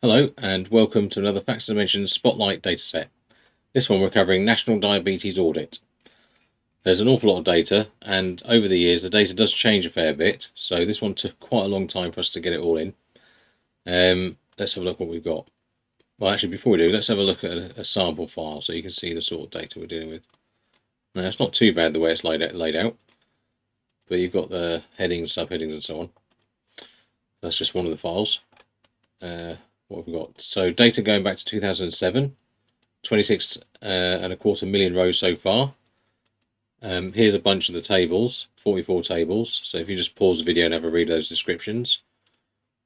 Hello and welcome to another Facts and Dimensions Spotlight dataset. This one we're covering National Diabetes Audit. There's an awful lot of data, and over the years the data does change a fair bit, so this one took quite a long time for us to get it all in. Let's have a look what we've got. Well, actually, before we do, let's have a look at a sample file so you can see the sort of data we're dealing with. Now, it's not too bad the way it's laid out, but you've got the headings, subheadings and so on. That's just one of the files. What have we got? So data going back to 2007, 26.25 million rows so far. Here's a bunch of the tables, 44 tables. So if you just pause the video and have a read those descriptions,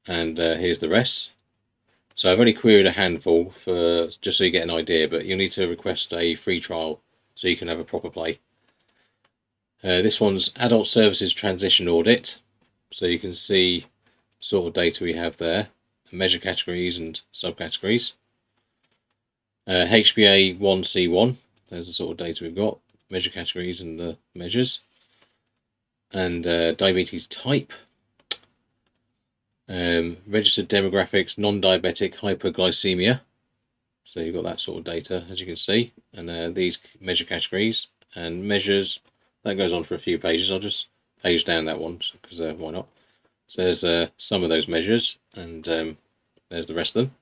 and here's the rest. So I've only queried a handful for just so you get an idea, but you'll need to request a free trial so you can have a proper play. This one's Adult Services Transition Audit, so you can see sort of data we have there, measure categories and subcategories. HbA 1c1, there's the sort of data we've got, measure categories and the measures. And diabetes type, registered demographics, non-diabetic hyperglycemia. So you've got that sort of data, as you can see. And these measure categories and measures, that goes on for a few pages. I'll just page down that one, because why not? So there's some of those measures, and there's the rest of them.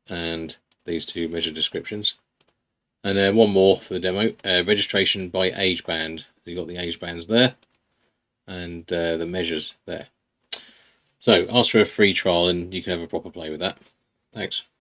And these two measure descriptions. And one more for the demo, registration by age band. So you've got the age bands there, and the measures there. So ask for a free trial and you can have a proper play with that. Thanks.